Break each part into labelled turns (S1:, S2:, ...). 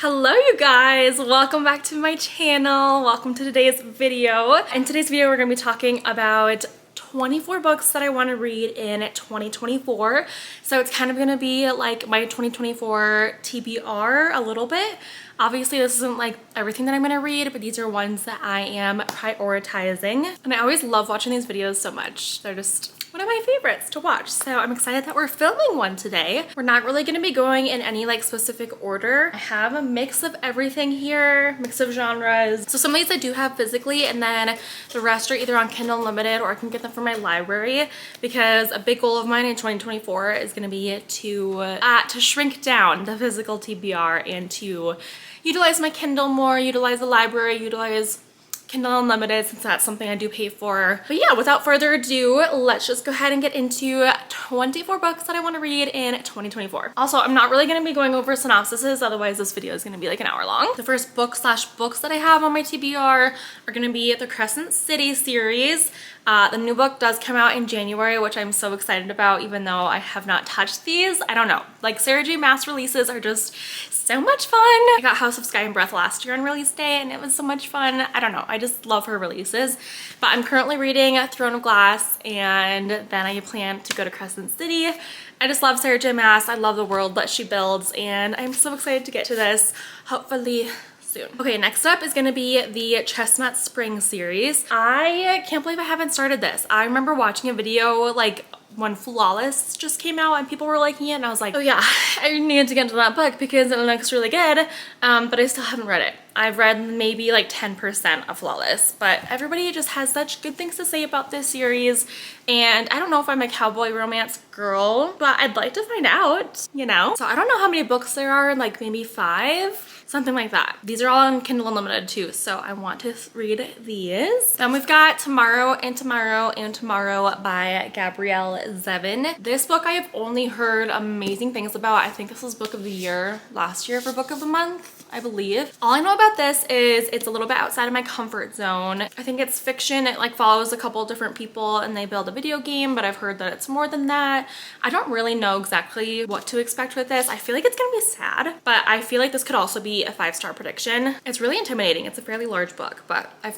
S1: Hello you guys, welcome back to my channel. Welcome to today's video. In today's video we're going to be talking about 24 books that I want to read in 2024. So it's kind of going to be like my 2024 TBR a little bit. Obviously this isn't like everything that I'm going to read, but these are ones that I am prioritizing. And I always love watching these videos so much. They're just one of my favorites to watch. So I'm excited that we're filming one today. We're not really going to be going in any like specific order. I have a mix of everything here, mix of genres. So some of these I do have physically, and then the rest are either on Kindle Unlimited or I can get them from my library, because a big goal of mine in 2024 is going to be to shrink down the physical TBR and to utilize my Kindle more, utilize the library, utilize Kindle Unlimited, since that's something I do pay for. But yeah, without further ado, let's just go ahead and get into 24 books that I want to read in 2024. Also, I'm not really going to be going over synopsises, otherwise this video is going to be like an hour long. The first books that I have on my TBR are going to be the Crescent City series. The new book does come out in January, which I'm so excited about, even though I have not touched these. I don't know, like Sarah J Maas releases are just so much fun. I got House of Sky and Breath last year on release day and it was so much fun. I don't know, I just love her releases. But I'm currently reading Throne of Glass, and then I plan to go to Crescent City. I just love Sarah J Maas. I love the world that she builds, and I'm so excited to get to this, hopefully soon. Okay, next up is gonna be the Chestnut Spring series. I can't believe I haven't started this. I remember watching a video like when Flawless just came out and people were liking it, and I was like, oh yeah, I need to get into that book because it looks really good, but I still haven't read it. I've read maybe like 10% of Flawless, but everybody just has such good things to say about this series, and I don't know if I'm a cowboy romance girl, but I'd like to find out, you know? So I don't know how many books there are, like maybe 5? Something like that. These are all on Kindle Unlimited too, so I want to read these. Then we've got Tomorrow and Tomorrow and Tomorrow by Gabrielle Zevin. This book I have only heard amazing things about. I think this was book of the year last year for book of the month, I believe. All I know about this is it's a little bit outside of my comfort zone. I think it's fiction. It like follows a couple different people and they build a video game, but I've heard that it's more than that. I don't really know exactly what to expect with this. I feel like it's gonna be sad, but I feel like this could also be a 5-star prediction. It's really intimidating. It's a fairly large book, but I've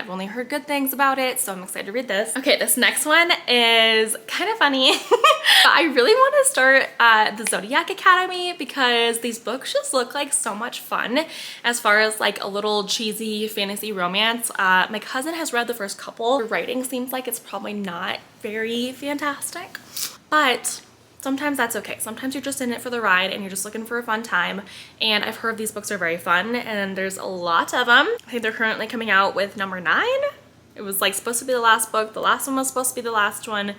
S1: only heard good things about it, so I'm excited to read this. Okay, this next one is kind of funny. I really want to start the Zodiac Academy because these books just look like so much fun as far as like a little cheesy fantasy romance. My cousin has read the first couple. The writing seems like it's probably not very fantastic, but sometimes that's okay. Sometimes you're just in it for the ride and you're just looking for a fun time. And I've heard these books are very fun and there's a lot of them. I think they're currently coming out with number 9. It was like supposed to be the last book. The last one was supposed to be the last one,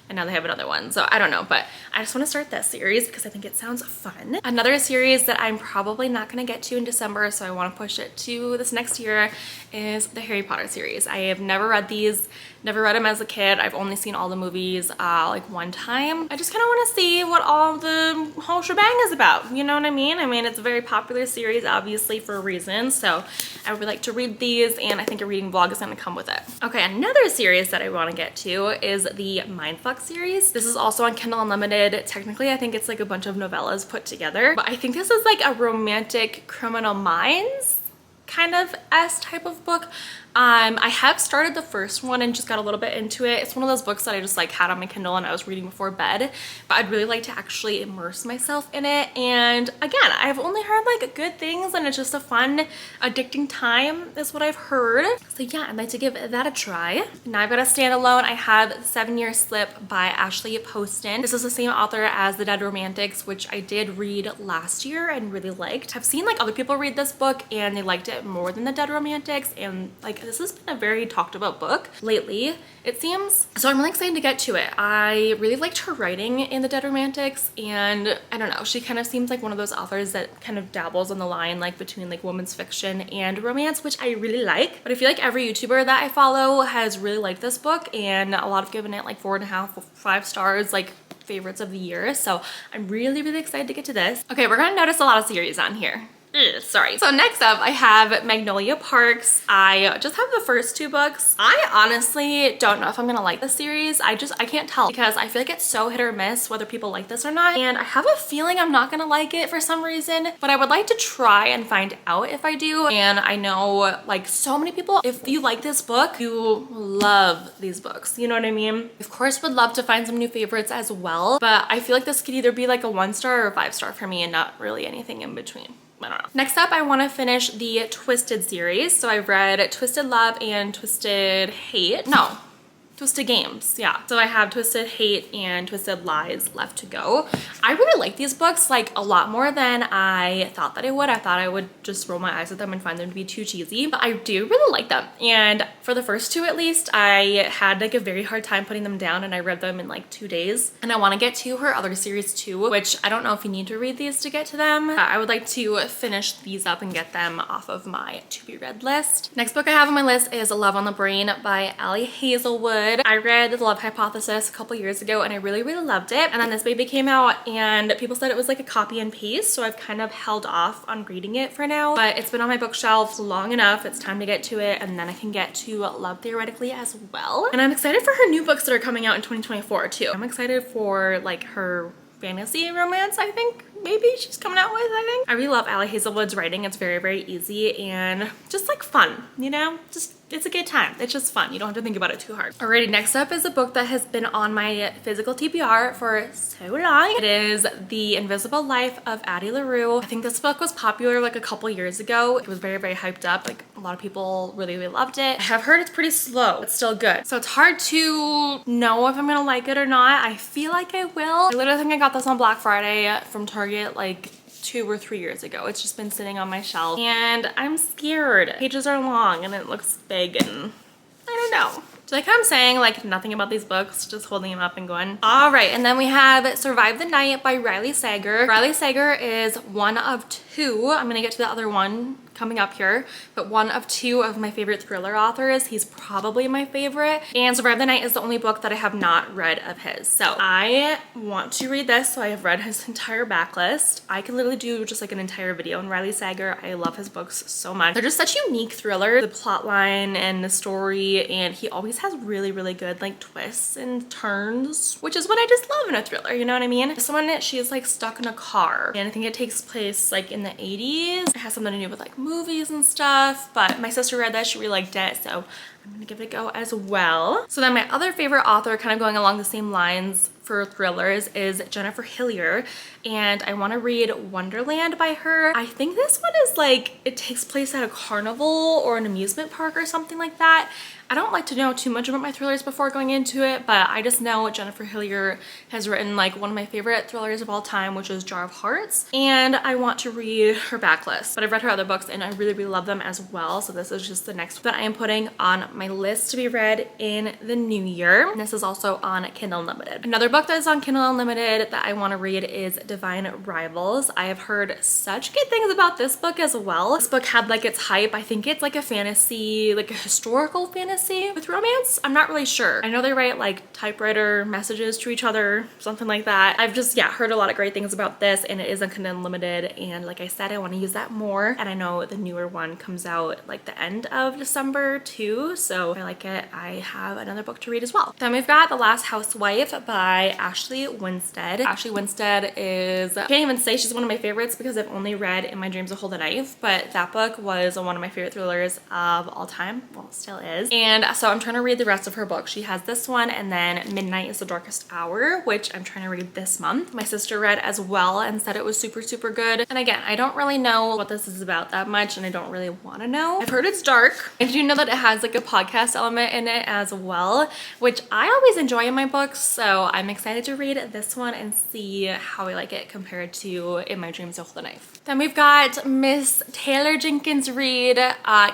S1: and now they have another one. So I don't know, but I just want to start this series because I think it sounds fun. Another series that I'm probably not going to get to in December, so I want to push it to this next year, is the Harry Potter series. I have never read these, never read them as a kid. I've only seen all the movies like one time. I just kind of want to see what all the whole shebang is about. You know what I mean? I mean, it's a very popular series, obviously, for a reason. So I would like to read these, and I think a reading vlog is going to come with it. Okay, another series that I want to get to is the Mindfuck series. This is also on Kindle Unlimited. Technically, I think it's like a bunch of novellas put together, but I think this is like a romantic Criminal Minds kind of type of book. I have started the first one and just got a little bit into it. It's one of those books that I just like had on my Kindle and I was reading before bed, but I'd really like to actually immerse myself in it. And again, I've only heard like good things, and it's just a fun, addicting time is what I've heard. So yeah, I'd like to give that a try. Now I've got a standalone. I have 7 Year Slip by Ashley Poston. This is the same author as The Dead Romantics, which I did read last year and really liked. I've seen like other people read this book and they liked it more than The Dead Romantics, and like this has been a very talked about book lately, it seems. So I'm really excited to get to it. I really liked her writing in The Dead Romantics, and I don't know, she kind of seems like one of those authors that kind of dabbles on the line like between like women's fiction and romance, which I really like. But I feel like every YouTuber that I follow has really liked this book, and a lot have given it like 4.5, 5 stars, like favorites of the year. So I'm really excited to get to this. Okay, we're gonna notice a lot of series on here. Sorry. So next up, I have Magnolia Parks. I just have the first 2 books. I honestly don't know if I'm gonna like this series. I can't tell because I feel like it's so hit or miss whether people like this or not. And I have a feeling I'm not gonna like it for some reason, but I would like to try and find out if I do. And I know like so many people, if you like this book, you love these books. You know what I mean? Of course, would love to find some new favorites as well, but I feel like this could either be like a 1-star or a 5-star for me and not really anything in between. I don't know. Next up, I want to finish the Twisted series. So I've read Twisted Love and Twisted Hate. No, Twisted Games, yeah. So I have Twisted Hate and Twisted Lies left to go. I really like these books like a lot more than I thought that I would. I thought I would just roll my eyes at them and find them to be too cheesy, but I do really like them. And for the first 2 at least, I had like a very hard time putting them down and I read them in like 2 days. And I want to get to her other series too, which I don't know if you need to read these to get to them. I would like to finish these up and get them off of my to be read list. Next book I have on my list is Love on the Brain by Ali Hazelwood. I read The Love Hypothesis a couple years ago and I really loved it. And then this baby came out and people said it was like a copy and paste, so I've kind of held off on reading it for now. But it's been on my bookshelf long enough. It's time to get to it, and then I can get to Love Theoretically as well. And I'm excited for her new books that are coming out in 2024 too. I'm excited for like her fantasy romance, I think maybe she's coming out with, I think. I really love Ali Hazelwood's writing. It's very easy and just like fun, you know? Just, it's a good time. It's just fun. You don't have to think about it too hard. Alrighty, next up is a book that has been on my physical TBR for so long. It is The Invisible Life of Addie LaRue. I think this book was popular like a couple years ago. It was very hyped up. Like a lot of people really loved it. I have heard it's pretty slow. It's still good. So it's hard to know if I'm gonna like it or not. I feel like I will. I literally think I got this on Black Friday from Target like 2 or 3 years ago. It's just been sitting on my shelf and I'm scared. Pages are long and it looks big and I don't know. So like I'm saying like nothing about these books, just holding them up and going. All right, and then we have Survive the Night by Riley Sager. Riley Sager is one of 2. I'm gonna get to the other one coming up here, but one of 2 of my favorite thriller authors. He's probably my favorite, and Survive the Night is the only book that I have not read of his. So I want to read this, so I have read his entire backlist. I could literally do just like an entire video on Riley Sager. I love his books so much. They're just such unique thrillers, the plot line and the story, and he always has really good like twists and turns, which is what I just love in a thriller, you know what I mean? This one, she is like stuck in a car, and I think it takes place like in the 80s. It has something to do with like movies and stuff, but my sister read that, she really liked it, so I'm gonna give it a go as well. So then my other favorite author, kind of going along the same lines for thrillers, is Jennifer Hillier, and I want to read Wonderland by her. I think this one is like, it takes place at a carnival or an amusement park or something like that. I don't like to know too much about my thrillers before going into it, but I just know Jennifer Hillier has written like one of my favorite thrillers of all time, which is Jar of Hearts, and I want to read her backlist. But I've read her other books and I really love them as well, so this is just the next one that I am putting on my list to be read in the new year. And this is also on Kindle Unlimited. Another book that is on Kindle Unlimited that I want to read is Divine Rivals. I have heard such good things about this book as well. This book had like its hype. I think it's like a fantasy, like a historical fantasy with romance. I'm not really sure. I know they write like typewriter messages to each other, something like that. I've just, yeah, heard a lot of great things about this, and it is on Kindle Unlimited, and like I said, I want to use that more. And I know the newer one comes out like the end of December too, so if I like it, I have another book to read as well. Then we've got The Last Housewife by Ashley Winstead. Ashley Winstead is, I can't even say she's one of my favorites because I've only read In My Dreams to Hold a Knife, but that book was one of my favorite thrillers of all time. Well, it still is. And so I'm trying to read the rest of her book. She has this one, and then Midnight is the Darkest Hour, which I'm trying to read this month. My sister read as well and said it was super good. And again, I don't really know what this is about that much, and I don't really want to know. I've heard it's dark. I do know that it has like a podcast element in it as well, which I always enjoy in my books, so I'm excited to read this one and see how I like it compared to In My Dreams to Hold a Knife. Then we've got Miss Taylor Jenkins Reid.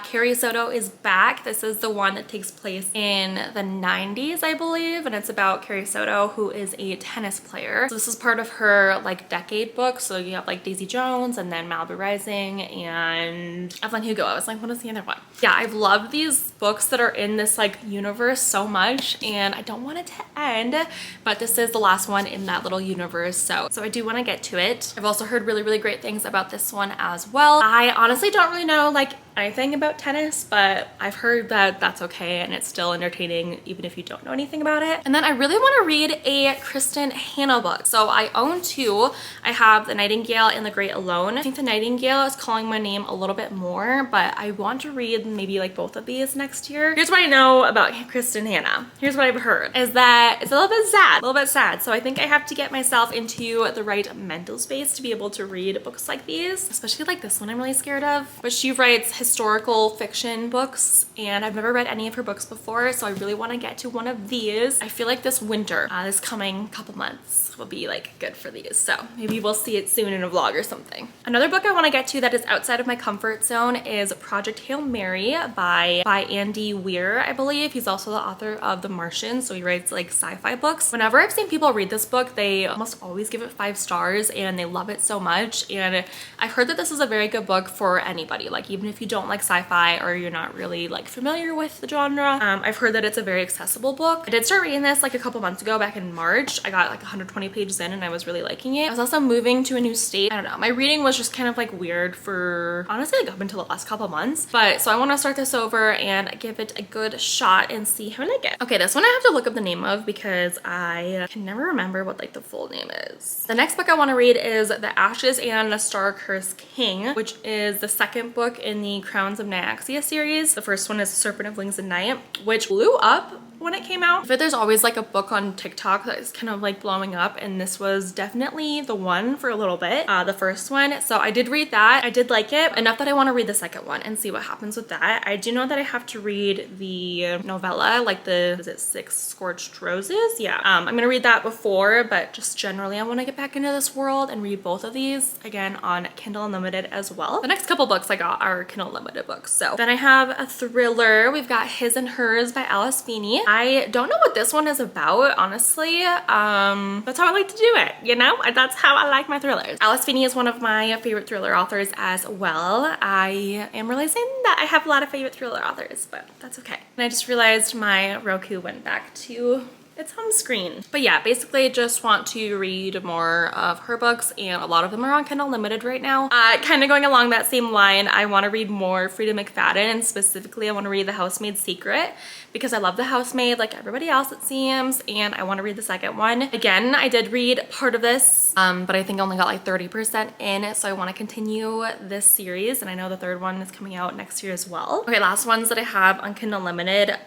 S1: Carrie Soto is back. This is the one that takes place in the 90s, I believe, and it's about Carrie Soto, who is a tennis player. So this is part of her like decade book. So you have like Daisy Jones, and then Malibu Rising, and Evelyn Hugo. I was like, what is the other one? Yeah, I've loved these books that are in this like universe so much, and I don't want it to end, but this is the last one in that little universe, so I do want to get to it. I've also heard really great things about this one as well. I honestly don't really know like anything about tennis, but I've heard that that's okay and it's still entertaining even if you don't know anything about it. And then I really want to read a Kristen Hanna book. So I own two. I have The Nightingale and The Great Alone. I think The Nightingale is calling my name a little bit more, but I want to read maybe like both of these next year. Here's what I know about Kristen Hanna. Here's what I've heard is that it's a little bit sad. So I think I have to get myself into the right mental space to be able to read books like these, especially like this one I'm really scared of. But she writes historical fiction books, and I've never read any of her books before, so I really want to get to one of these. I feel like this winter, this coming couple months, will be like good for these, so maybe we'll see it soon in a vlog or something. Another book I want to get to that is outside of my comfort zone is Project Hail Mary by Andy Weir, I believe. He's also the author of The Martian, so he writes like sci-fi books. Whenever I've seen people read this book, they almost always give it 5 stars and they love it so much, and I've heard that this is a very good book for anybody, like even if you don't like sci-fi or you're not really like familiar with the genre. I've heard that it's a very accessible book. I did start reading this like a couple months ago, back in March. I got like 120 pages in and I was really liking it. I was also moving to a new state. I don't know, my reading was just kind of like weird for honestly like up until the last couple months, but so I want to start this over and give it a good shot and see how I like it. Okay, this one I have to look up the name of because I can never remember what like the full name is. The next book I want to read is The Ashes and the Star-Cursed King, which is the second book in the Crowns of Nyaxia series. The first one is Serpent of Wings and Night, which blew up when it came out. But there's always like a book on TikTok that is kind of like blowing up, and this was definitely the one for a little bit, the first one. So I did read that. I did like it enough that I want to read the second one and see what happens with that. I do know that I have to read the novella, like the, is it 6 Scorched Roses? Yeah. I'm gonna read that before, but just generally I want to get back into this world and read both of these again on Kindle Unlimited as well. The next couple books I got are Kindle Unlimited books. So then I have a thriller. We've got His and Hers by Alice Feeney. I don't know what this one is about, honestly. That's how I like to do it, you know? That's how I like my thrillers. Alice Feeney is one of my favorite thriller authors as well. I am realizing that I have a lot of favorite thriller authors, but that's okay. And I just realized my Roku went back to its home screen. But yeah, basically I just want to read more of her books, and a lot of them are on Kindle Unlimited right now. Kind of going along that same line, I want to read more Frida McFadden, and specifically I want to read The Housemaid's Secret because I love The Housemaid like everybody else it seems, and I want to read the second one. Again, I did read part of this, but I think I only got like 30% in, so I want to continue this series, and I know the third one is coming out next year as well. Okay, last ones that I have on Kindle Unlimited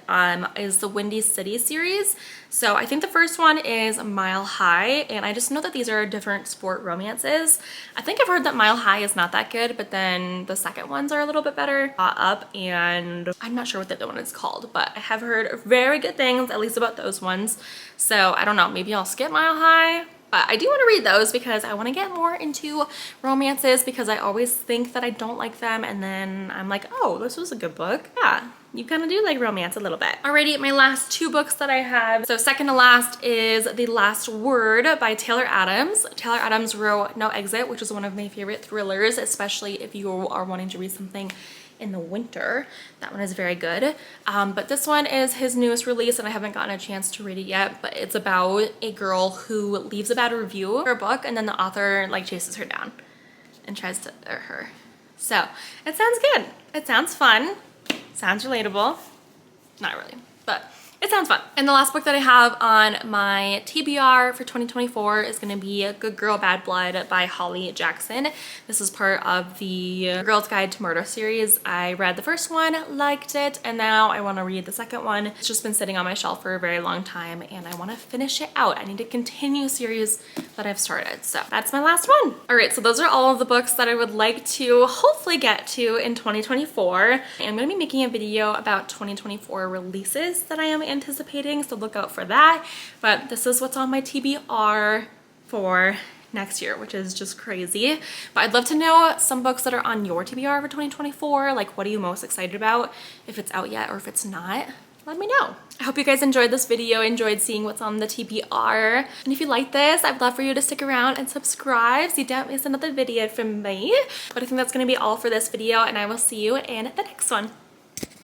S1: is the Windy City series. So I think the first one is Mile High, and I just know that these are different sport romances. I think I've heard that Mile High is not that good, but then the second ones are a little bit better. Up, and I'm not sure what the other one is called, but I have heard very good things, at least about those ones. So I don't know, maybe I'll skip Mile High. But I do want to read those because I want to get more into romances, because I always think that I don't like them, and then I'm like, oh, this was a good book. Yeah, you kind of do like romance a little bit. Alrighty, my last 2 books that I have. So second to last is The Last Word by Taylor Adams. Taylor Adams wrote No Exit, which is one of my favorite thrillers, especially if you are wanting to read something in the winter. That one is very good. But this one is his newest release, and I haven't gotten a chance to read it yet, but it's about a girl who leaves a bad review for a book, and then the author like chases her down and tries to hurt her. So it sounds good. It sounds fun. Sounds relatable. Not really, but it sounds fun. And the last book that I have on my TBR for 2024 is going to be Good Girl, Bad Blood by Holly Jackson. This is part of the Girl's Guide to Murder series. I read the first one, liked it, and now I want to read the second one. It's just been sitting on my shelf for a very long time, and I want to finish it out. I need to continue a series that I've started. So that's my last one. All right, so those are all of the books that I would like to hopefully get to in 2024. I'm going to be making a video about 2024 releases that I am anticipating, so look out for that. But this is what's on my TBR for next year, which is just crazy. But I'd love to know some books that are on your TBR for 2024. Like, what are you most excited about? If it's out yet or if it's not, let me know. I hope you guys enjoyed this video, enjoyed seeing what's on the TBR. And if you like this, I'd love for you to stick around and subscribe so you don't miss another video from me. But I think that's going to be all for this video, and I will see you in the next one.